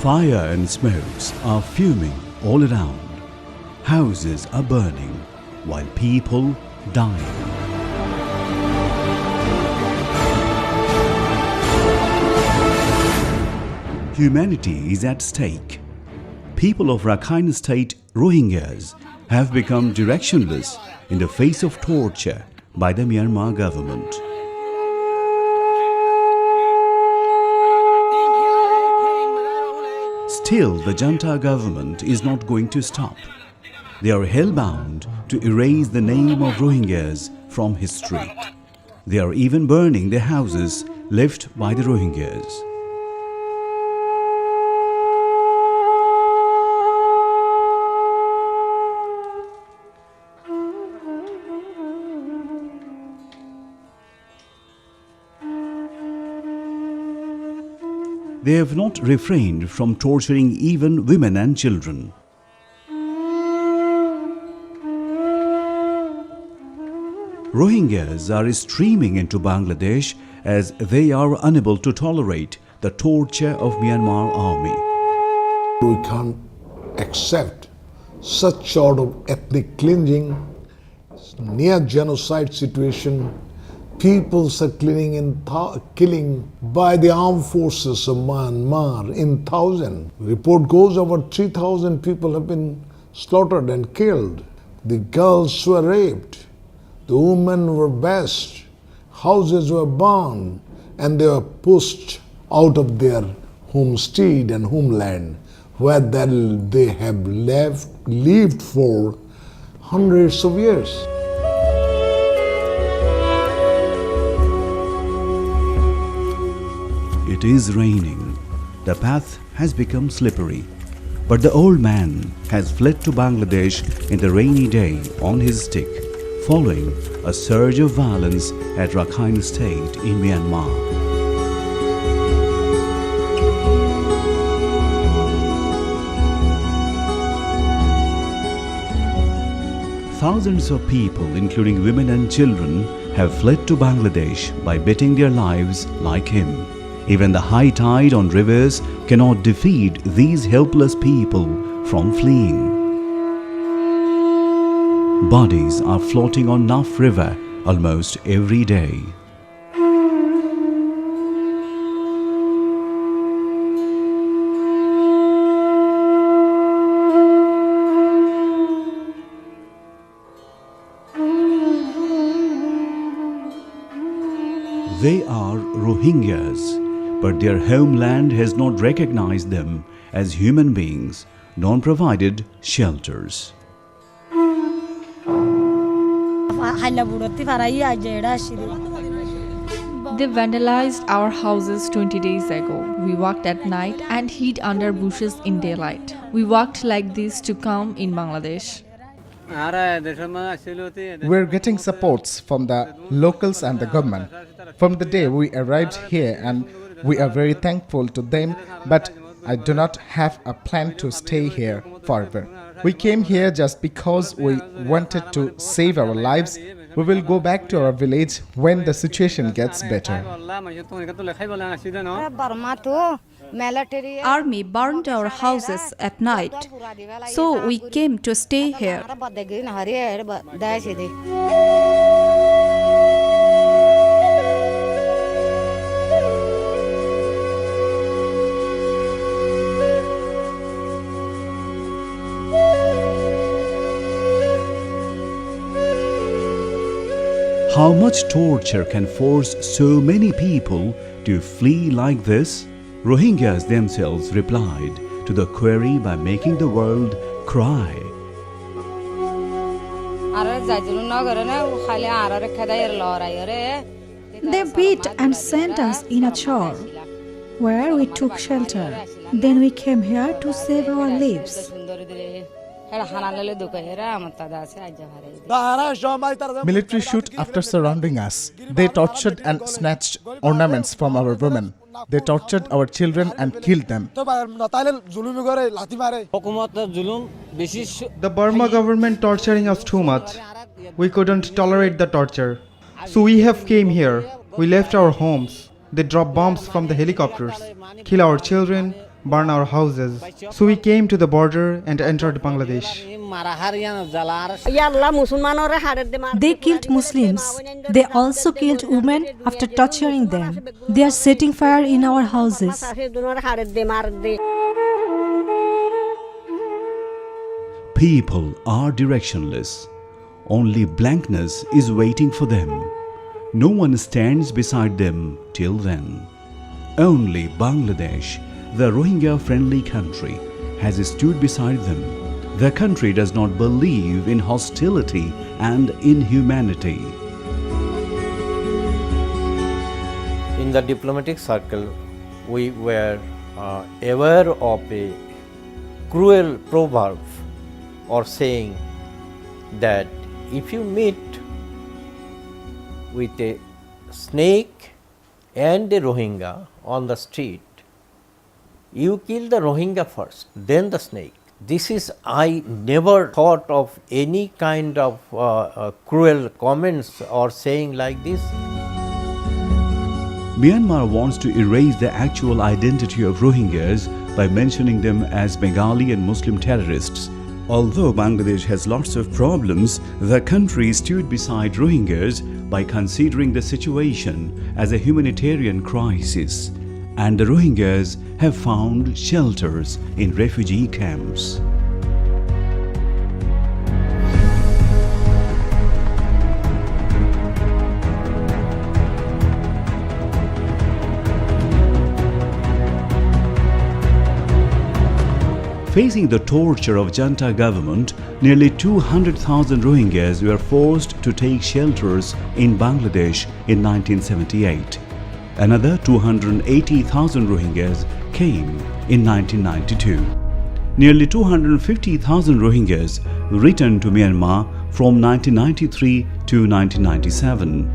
Fire and smokes are fuming all around. Houses are burning while people dying. Humanity is at stake. People of Rakhine state Rohingyas have become directionless in the face of torture by the Myanmar government. Still, the junta government is not going to stop. They are hell-bound to erase the name of Rohingyas from history. They are even burning the houses left by the Rohingyas. They have not refrained from torturing even women and children. Rohingyas are streaming into Bangladesh as they are unable to tolerate the torture of Myanmar army. We can't accept such sort of ethnic cleansing, near genocide situation. People are killing by the armed forces of Myanmar in thousands. Report goes over 3,000 people have been slaughtered and killed. The girls were raped. The women were bashed. Houses were burned, and they were pushed out of their homestead and homeland, where they have lived for hundreds of years. It is raining. The path has become slippery. But the old man has fled to Bangladesh in the rainy day on his stick, following a surge of violence at Rakhine state in Myanmar. Thousands of people, including women and children, have fled to Bangladesh by betting their lives like him. Even the high tide on rivers cannot defeat these helpless people from fleeing. Bodies are floating on Naf River almost every day. They are Rohingyas, but their homeland has not recognized them as human beings, nor provided shelters. They vandalized our houses 20 days ago. We walked at night and hid under bushes in daylight. We walked like this to come in Bangladesh. We're getting supports from the locals and the government. From the day we arrived here, and we are very thankful to them, but I do not have a plan to stay here forever. We came here just because we wanted to save our lives. We will go back to our village when the situation gets better. Army burned our houses at night, so we came to stay here. How much torture can force so many people to flee like this? Rohingyas themselves replied to the query by making the world cry. They beat and sent us in a char, where we took shelter. Then we came here to save our lives. Military shoot after surrounding us. They tortured and snatched ornaments from our women. They tortured our children and killed them. The Burma government torturing us too much. We couldn't tolerate the torture. So we have came here. We left our homes. They drop bombs from the helicopters, kill our children, burn our houses. So we came to the border and entered Bangladesh. They killed Muslims. They also killed women after torturing them. They are setting fire in our houses. People are directionless. Only blankness is waiting for them. No one stands beside them till then. Only Bangladesh, the Rohingya-friendly country, has stood beside them. The country does not believe in hostility and inhumanity. In the diplomatic circle, we were aware of a cruel proverb or saying that if you meet with a snake and a Rohingya on the street, you kill the Rohingya first, then the snake. This is, I never thought of any kind of cruel comments or saying like this. Myanmar wants to erase the actual identity of Rohingyas by mentioning them as Bengali and Muslim terrorists. Although Bangladesh has lots of problems, the country stood beside Rohingyas by considering the situation as a humanitarian crisis, and the Rohingyas have found shelters in refugee camps. Facing the torture of junta government, nearly 200,000 Rohingyas were forced to take shelters in Bangladesh in 1978. Another 280,000 Rohingyas came in 1992. Nearly 250,000 Rohingyas returned to Myanmar from 1993 to 1997.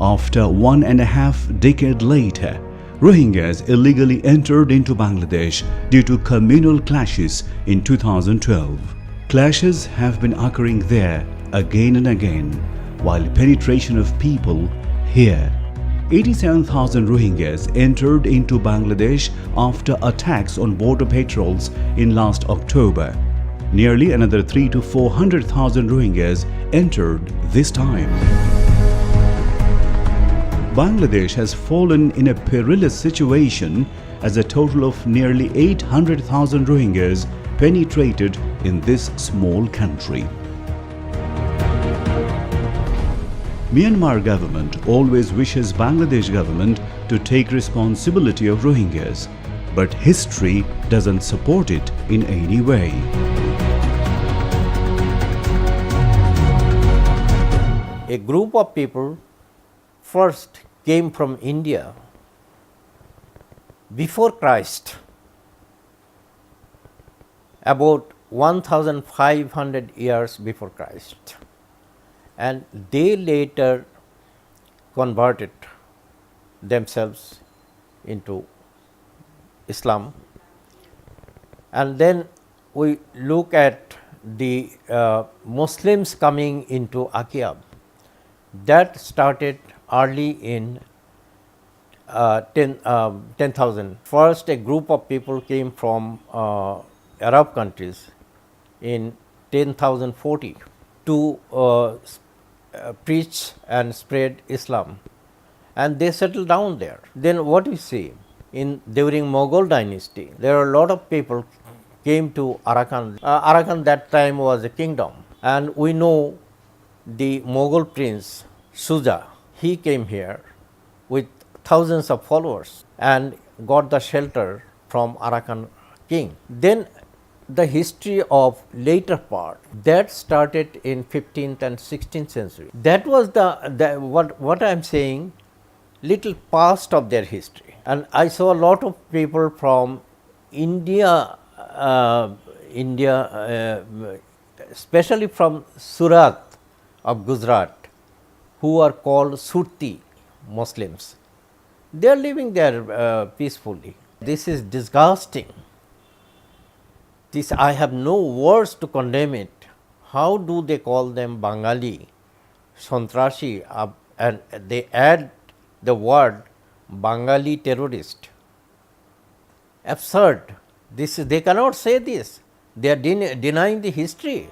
After 1.5 decades later, Rohingyas illegally entered into Bangladesh due to communal clashes in 2012. Clashes have been occurring there again and again, while penetration of people here. 87,000 Rohingyas entered into Bangladesh after attacks on border patrols in last October. Nearly another 300,000 to 400,000 Rohingyas entered this time. Bangladesh has fallen in a perilous situation as a total of nearly 800,000 Rohingyas penetrated in this small country. Myanmar government always wishes Bangladesh government to take responsibility of Rohingyas, but history doesn't support it in any way. A group of people first came from India before Christ, about 1500 years before Christ, and they later converted themselves into Islam. And then we look at the Muslims coming into Akyab. That started early in 10,000. First, a group of people came from Arab countries in 10,040 to preach and spread Islam, and they settled down there. Then what we see during Mughal dynasty, there are a lot of people came to Arakan. Arakan that time was a kingdom, and we know the Mughal prince Shuja. He came here with thousands of followers and got the shelter from Arakan king. Then the history of later part that started in 15th and 16th century. That was what I am saying, little past of their history. And I saw a lot of people from India, especially from Surat of Gujarat, who are called Surti Muslims. They are living there peacefully. This is disgusting. This, I have no words to condemn it. How do they call them Bengali, Santrashi, and they add the word Bengali terrorist. absurd. They cannot say this. They are denying the history.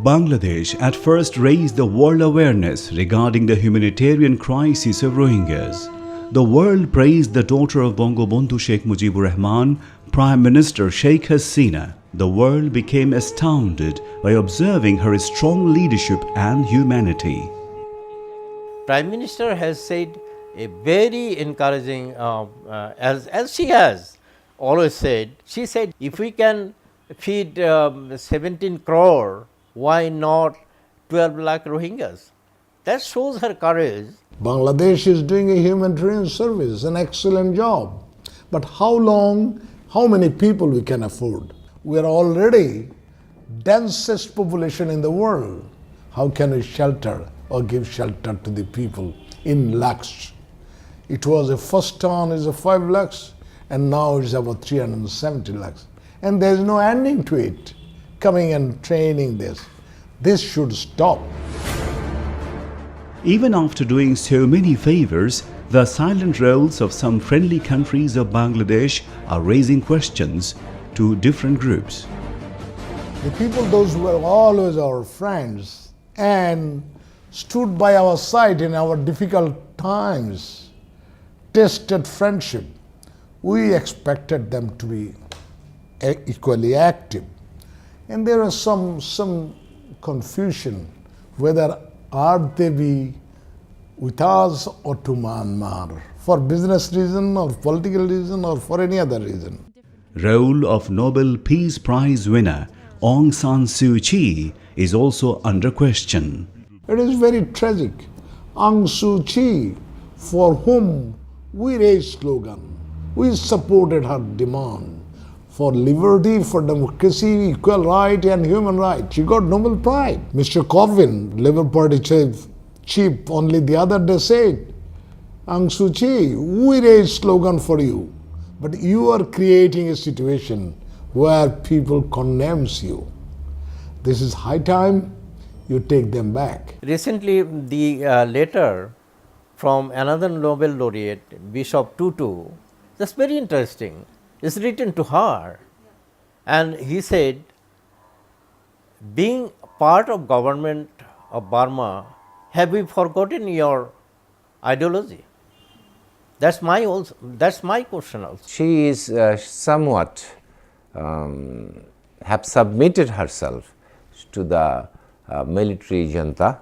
Bangladesh at first raised the world awareness regarding the humanitarian crisis of Rohingyas. The world praised the daughter of Bangabandhu Sheikh Mujibur Rahman, Prime Minister Sheikh Hasina. The world became astounded by observing her strong leadership and humanity. Prime Minister has said a very encouraging, as she has always said, she said, if we can feed 17 crore, why not 12 lakh Rohingyas? That shows her courage. Bangladesh is doing a humanitarian service, an excellent job. But how long, how many people we can afford? We are already densest population in the world. How can we shelter or give shelter to the people in lakhs? It was a first turn is a 5 lakhs and now it's about 370 lakhs. And there is no ending to it. Coming and training this. This should stop. Even after doing so many favors, the silent roles of some friendly countries of Bangladesh are raising questions to different groups. The people, those who were always our friends and stood by our side in our difficult times, tested friendship, we expected them to be equally active. And there is some confusion whether are they be with us or to Myanmar for business reason or political reason or for any other reason. Role of Nobel Peace Prize winner Aung San Suu Kyi is also under question. It is very tragic. Aung Suu Kyi, for whom we raised slogan, we supported her demand for liberty, for democracy, equal right and human rights. She got Nobel Prize. Mr. Corbyn, Labour Party chief, only the other day said, Aung Suu Kyi, we raised slogan for you, but you are creating a situation where people condemns you. This is high time you take them back. Recently, the letter from another Nobel laureate, Bishop Tutu, that's very interesting. It's written to her, and he said, being part of government of Burma, have we forgotten your ideology? That's my question also. She is somewhat have submitted herself to the military junta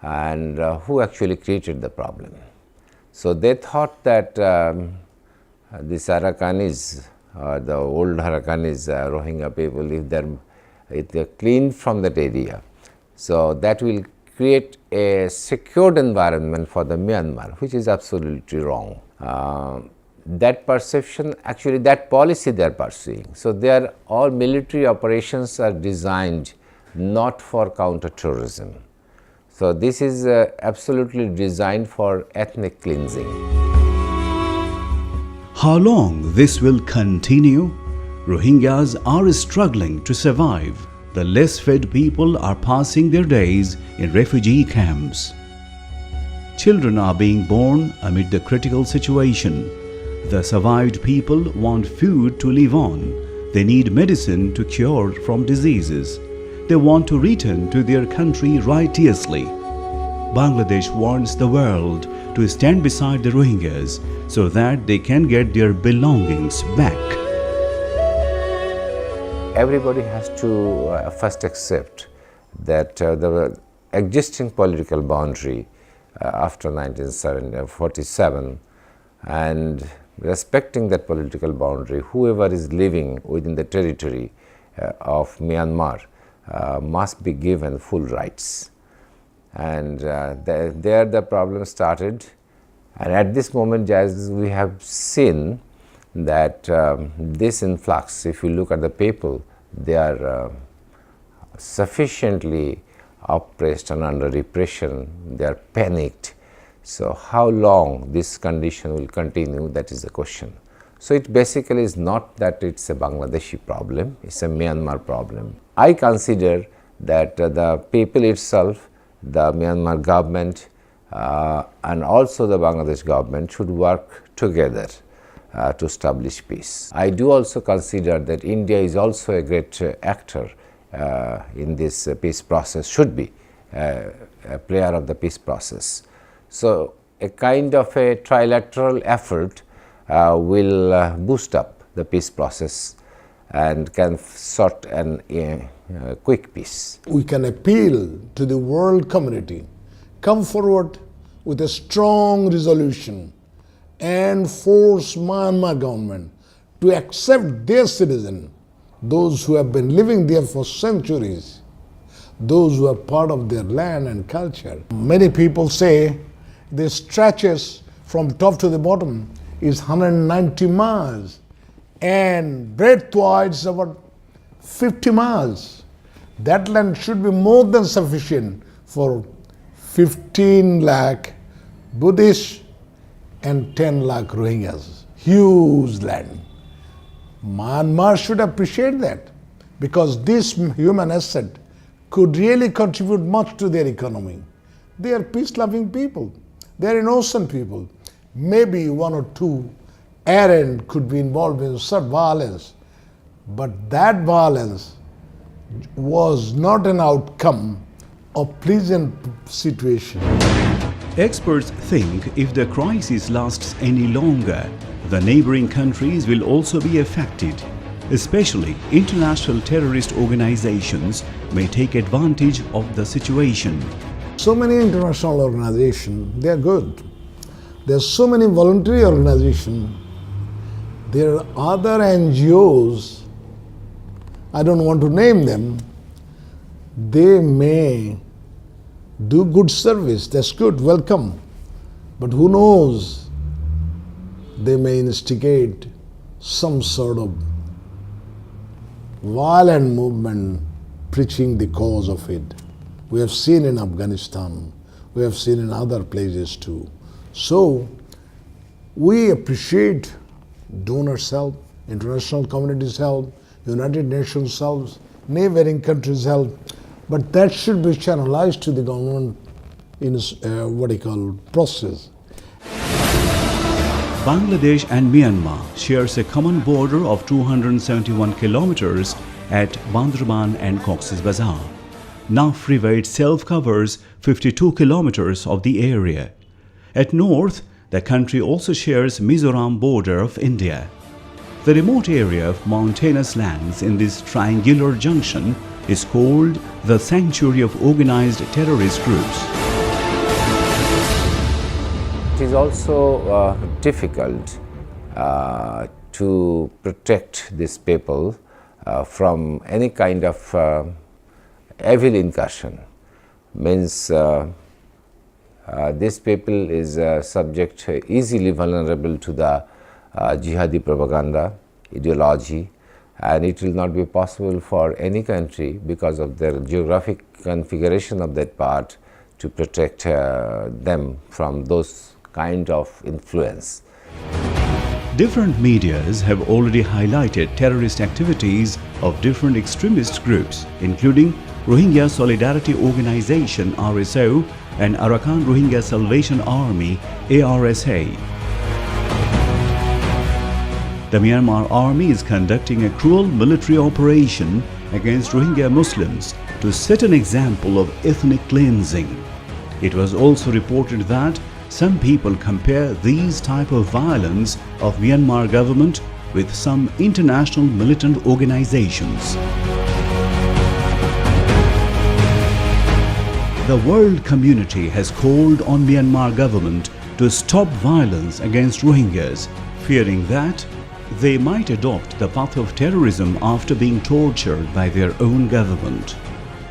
and who actually created the problem. So they thought that this Rakhines, the old Rakhines, Rohingya people, if they're cleaned from that area, so that will create a secured environment for the Myanmar, which is absolutely wrong. That perception, actually that policy they are pursuing. So all military operations are designed not for counter-terrorism. So this is absolutely designed for ethnic cleansing. How long this will continue? Rohingyas are struggling to survive. The less fed people are passing their days in refugee camps. Children are being born amid the critical situation. The survived people want food to live on. They need medicine to cure from diseases. They want to return to their country righteously. Bangladesh wants the world to stand beside the Rohingyas so that they can get their belongings back. Everybody has to first accept that the existing political boundary after 1947 and respecting that political boundary, whoever is living within the territory of Myanmar must be given full rights. And there the problem started, and at this moment, as we have seen that this influx, if you look at the people, they are sufficiently oppressed and under repression, they are panicked. So how long this condition will continue, that is the question. So it basically is not that it's a Bangladeshi problem, it's a Myanmar problem. I consider that the people itself, the Myanmar government, and also the Bangladesh government should work together to establish peace. I do also consider that India is also a great actor in this peace process, should be a player of the peace process. So a kind of a trilateral effort will boost up the peace process and can sort an quick peace. We can appeal to the world community, come forward with a strong resolution and force Myanmar government to accept their citizens, those who have been living there for centuries, those who are part of their land and culture. Many people say the stretches from top to the bottom is 190 miles and breadth-wise about 50 miles. That land should be more than sufficient for 15 lakh Buddhists and 10 lakh Rohingyas. Huge land. Myanmar should appreciate that, because this human asset could really contribute much to their economy. They are peace-loving people. They are innocent people. Maybe one or two errand could be involved in such violence, but that violence was not an outcome of pleasant situation. Experts think if the crisis lasts any longer, the neighboring countries will also be affected. Especially international terrorist organizations may take advantage of the situation. So many international organizations, they are good. There are so many voluntary organizations. There are other NGOs, I don't want to name them. They may do good service, that's good, welcome. But who knows, they may instigate some sort of violent movement preaching the cause of it. We have seen in Afghanistan, we have seen in other places too. So we appreciate donors' help, international community's help, United Nations help, neighboring countries' help, but that should be channelized to the government in process. Bangladesh and Myanmar shares a common border of 271 kilometers at Bandrban and Cox's Bazar. Naf River itself covers 52 kilometers of the area. At north, the country also shares Mizoram border of India. The remote area of mountainous lands in this triangular junction is called the sanctuary of organized terrorist groups. It is also difficult to protect these people from any kind of evil incursion. Means these people is subject, easily vulnerable to the jihadi propaganda, ideology, and it will not be possible for any country, because of their geographic configuration of that part, to protect them from those kind of influence. Different medias have already highlighted terrorist activities of different extremist groups, including Rohingya Solidarity Organization (RSO) and Arakan Rohingya Salvation Army (ARSA). The Myanmar army is conducting a cruel military operation against Rohingya Muslims to set an example of ethnic cleansing. It was also reported that some people compare these type of violence of Myanmar government with some international militant organizations. The world community has called on Myanmar government to stop violence against Rohingyas, fearing that they might adopt the path of terrorism after being tortured by their own government.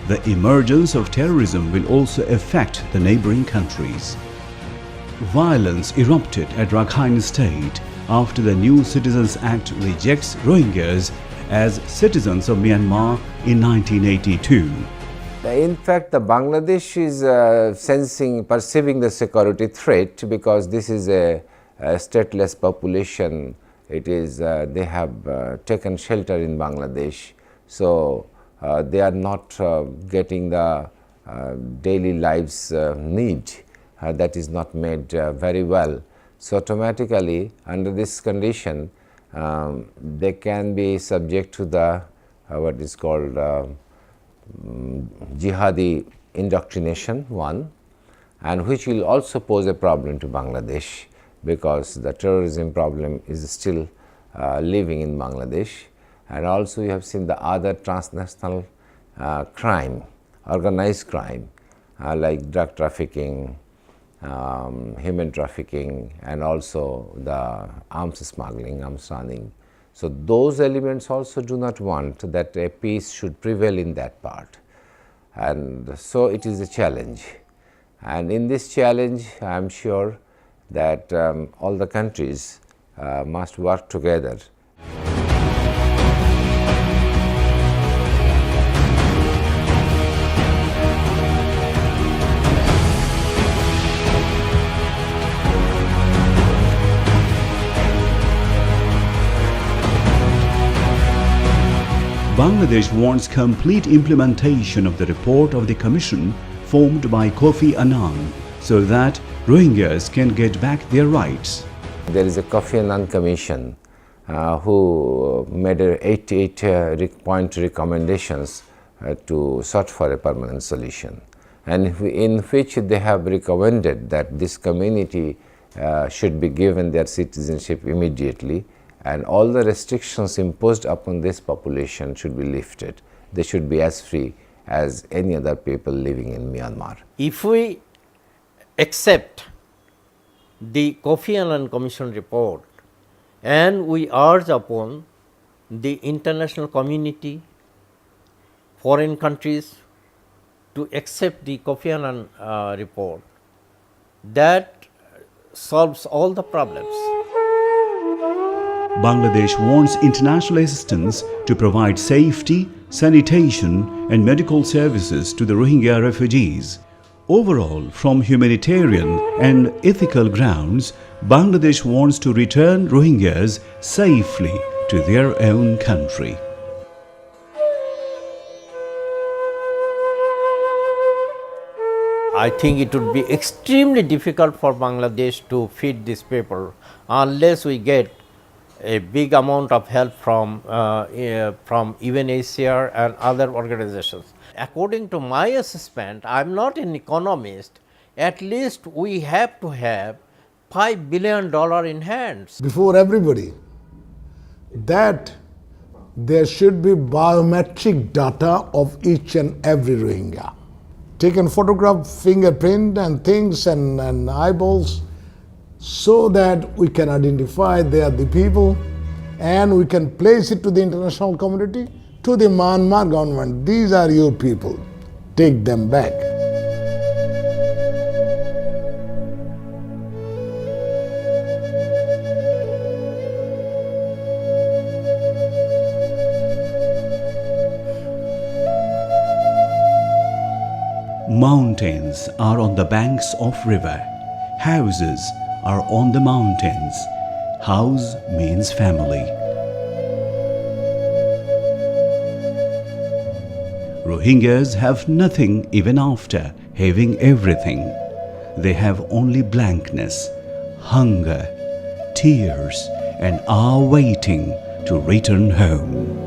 The emergence of terrorism will also affect the neighboring countries. Violence erupted at Rakhine state after the new Citizens Act rejects Rohingyas as citizens of Myanmar in 1982. In fact, the Bangladesh is perceiving the security threat, because this is a stateless population. It is they have taken shelter in Bangladesh, so they are not getting the daily lives need that is not made very well. So automatically under this condition they can be subject to the what is called jihadi indoctrination, one, and which will also pose a problem to Bangladesh, because the terrorism problem is still living in Bangladesh. And also you have seen the other transnational crime, organized crime, like drug trafficking, human trafficking, and also the arms smuggling, arms running. So those elements also do not want that a peace should prevail in that part. And so it is a challenge. And in this challenge, I am sure that all the countries must work together. Bangladesh wants complete implementation of the report of the commission formed by Kofi Annan so that Rohingyas can get back their rights. There is a Kofi Annan commission who made 88-point recommendations to search for a permanent solution, and in which they have recommended that this community should be given their citizenship immediately, and all the restrictions imposed upon this population should be lifted. They should be as free as any other people living in Myanmar. If we accept the Kofi Annan Commission report and we urge upon the international community, foreign countries to accept the Kofi Annan report, that solves all the problems. Bangladesh wants international assistance to provide safety, sanitation and medical services to the Rohingya refugees. Overall, from humanitarian and ethical grounds, Bangladesh wants to return Rohingyas safely to their own country. I think it would be extremely difficult for Bangladesh to feed this people unless we get a big amount of help from UNHCR and other organizations. According to my assessment, I am not an economist, at least we have to have $5 billion in hands. Before everybody, that there should be biometric data of each and every Rohingya. Taken photograph, fingerprint and things and eyeballs, so that we can identify they are the people, and we can place it to the international community, to the Myanmar government. These are your people, take them back. Mountains are on the banks of river. Houses are on the mountains. House means family. Rohingyas have nothing even after having everything. They have only blankness, hunger, tears, and are waiting to return home.